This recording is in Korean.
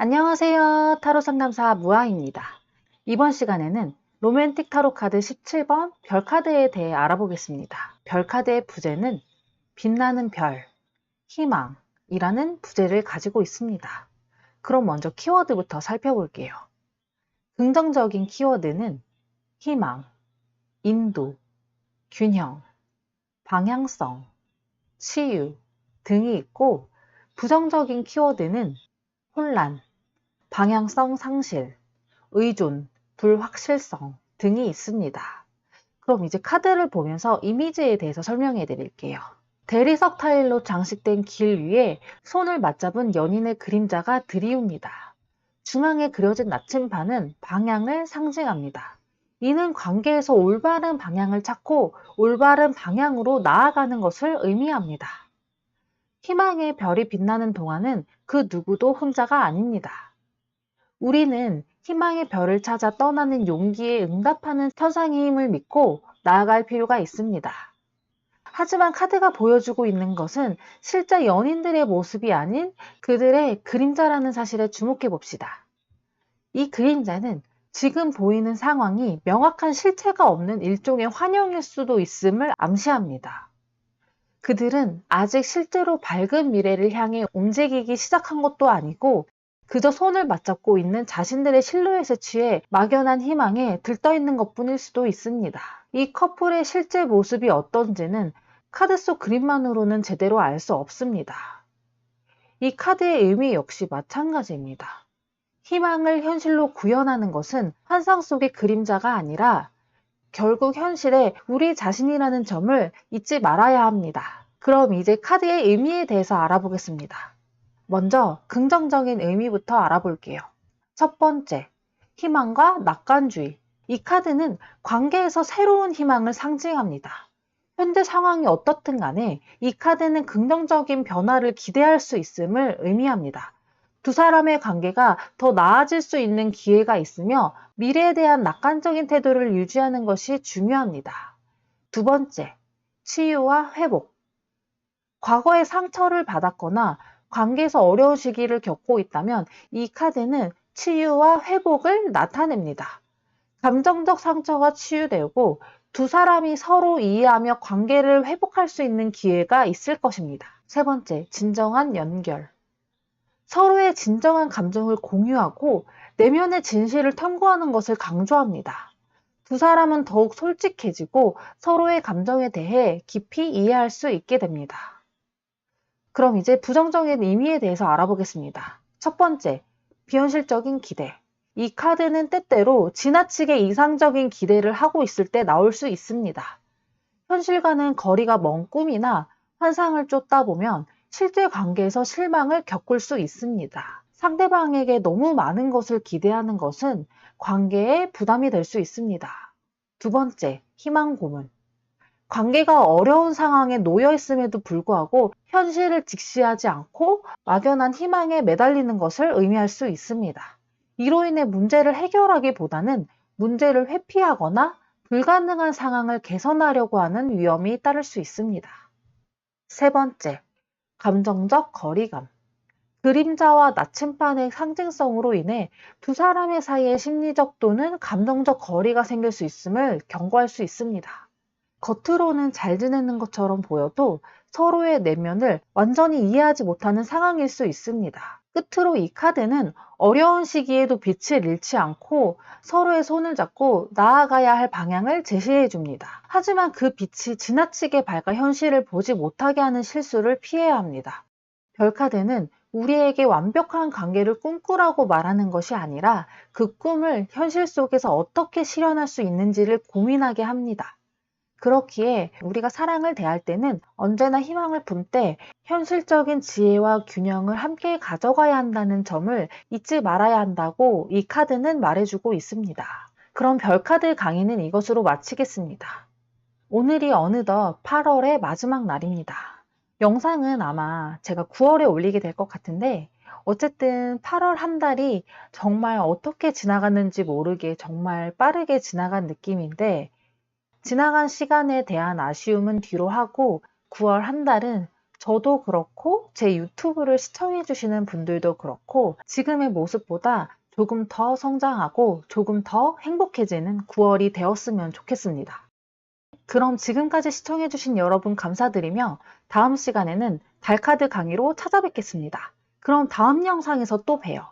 안녕하세요. 타로 상담사 무아입니다. 이번 시간에는 로맨틱 타로 카드 17번 별 카드에 대해 알아보겠습니다. 별 카드의 부제는 빛나는 별, 희망이라는 부제를 가지고 있습니다. 그럼 먼저 키워드부터 살펴볼게요. 긍정적인 키워드는 희망, 인도, 균형, 방향성, 치유 등이 있고, 부정적인 키워드는 혼란, 방향성 상실, 의존, 불확실성 등이 있습니다. 그럼 이제 카드를 보면서 이미지에 대해서 설명해 드릴게요. 대리석 타일로 장식된 길 위에 손을 맞잡은 연인의 그림자가 드리웁니다. 중앙에 그려진 나침반은 방향을 상징합니다. 이는 관계에서 올바른 방향을 찾고 올바른 방향으로 나아가는 것을 의미합니다. 희망의 별이 빛나는 동안은 그 누구도 혼자가 아닙니다. 우리는 희망의 별을 찾아 떠나는 용기에 응답하는 천상의 힘을 믿고 나아갈 필요가 있습니다. 하지만 카드가 보여주고 있는 것은 실제 연인들의 모습이 아닌 그들의 그림자라는 사실에 주목해 봅시다. 이 그림자는 지금 보이는 상황이 명확한 실체가 없는 일종의 환영일 수도 있음을 암시합니다. 그들은 아직 실제로 밝은 미래를 향해 움직이기 시작한 것도 아니고 그저 손을 맞잡고 있는 자신들의 실루엣에 취해 막연한 희망에 들떠있는 것뿐일 수도 있습니다. 이 커플의 실제 모습이 어떤지는 카드 속 그림만으로는 제대로 알 수 없습니다. 이 카드의 의미 역시 마찬가지입니다. 희망을 현실로 구현하는 것은 환상 속의 그림자가 아니라 결국 현실에 우리 자신이라는 점을 잊지 말아야 합니다. 그럼 이제 카드의 의미에 대해서 알아보겠습니다. 먼저 긍정적인 의미부터 알아볼게요. 첫 번째, 희망과 낙관주의. 이 카드는 관계에서 새로운 희망을 상징합니다. 현재 상황이 어떻든 간에 이 카드는 긍정적인 변화를 기대할 수 있음을 의미합니다. 두 사람의 관계가 더 나아질 수 있는 기회가 있으며 미래에 대한 낙관적인 태도를 유지하는 것이 중요합니다. 두 번째, 치유와 회복. 과거에 상처를 받았거나 관계에서 어려운 시기를 겪고 있다면 이 카드는 치유와 회복을 나타냅니다. 감정적 상처가 치유되고 두 사람이 서로 이해하며 관계를 회복할 수 있는 기회가 있을 것입니다. 세 번째, 진정한 연결. 서로의 진정한 감정을 공유하고 내면의 진실을 탐구하는 것을 강조합니다. 두 사람은 더욱 솔직해지고 서로의 감정에 대해 깊이 이해할 수 있게 됩니다. 그럼 이제 부정적인 의미에 대해서 알아보겠습니다. 첫 번째, 비현실적인 기대. 이 카드는 때때로 지나치게 이상적인 기대를 하고 있을 때 나올 수 있습니다. 현실과는 거리가 먼 꿈이나 환상을 쫓다 보면 실제 관계에서 실망을 겪을 수 있습니다. 상대방에게 너무 많은 것을 기대하는 것은 관계에 부담이 될 수 있습니다. 두 번째, 희망 고문. 관계가 어려운 상황에 놓여 있음에도 불구하고 현실을 직시하지 않고 막연한 희망에 매달리는 것을 의미할 수 있습니다. 이로 인해 문제를 해결하기보다는 문제를 회피하거나 불가능한 상황을 개선하려고 하는 위험이 따를 수 있습니다. 세 번째, 감정적 거리감. 그림자와 나침반의 상징성으로 인해 두 사람의 사이에 심리적 또는 감정적 거리가 생길 수 있음을 경고할 수 있습니다. 겉으로는 잘 지내는 것처럼 보여도 서로의 내면을 완전히 이해하지 못하는 상황일 수 있습니다. 끝으로 이 카드는 어려운 시기에도 빛을 잃지 않고 서로의 손을 잡고 나아가야 할 방향을 제시해 줍니다. 하지만 그 빛이 지나치게 밝아 현실을 보지 못하게 하는 실수를 피해야 합니다. 별카드는 우리에게 완벽한 관계를 꿈꾸라고 말하는 것이 아니라 그 꿈을 현실 속에서 어떻게 실현할 수 있는지를 고민하게 합니다. 그렇기에 우리가 사랑을 대할 때는 언제나 희망을 품되 현실적인 지혜와 균형을 함께 가져가야 한다는 점을 잊지 말아야 한다고 이 카드는 말해주고 있습니다. 그럼 별카드 강의는 이것으로 마치겠습니다. 오늘이 어느덧 8월의 마지막 날입니다. 영상은 아마 제가 9월에 올리게 될 것 같은데 어쨌든 8월 한 달이 정말 어떻게 지나갔는지 모르게 정말 빠르게 지나간 느낌인데 지나간 시간에 대한 아쉬움은 뒤로 하고 9월 한 달은 저도 그렇고 제 유튜브를 시청해주시는 분들도 그렇고 지금의 모습보다 조금 더 성장하고 조금 더 행복해지는 9월이 되었으면 좋겠습니다. 그럼 지금까지 시청해주신 여러분 감사드리며 다음 시간에는 달카드 강의로 찾아뵙겠습니다. 그럼 다음 영상에서 또 봬요.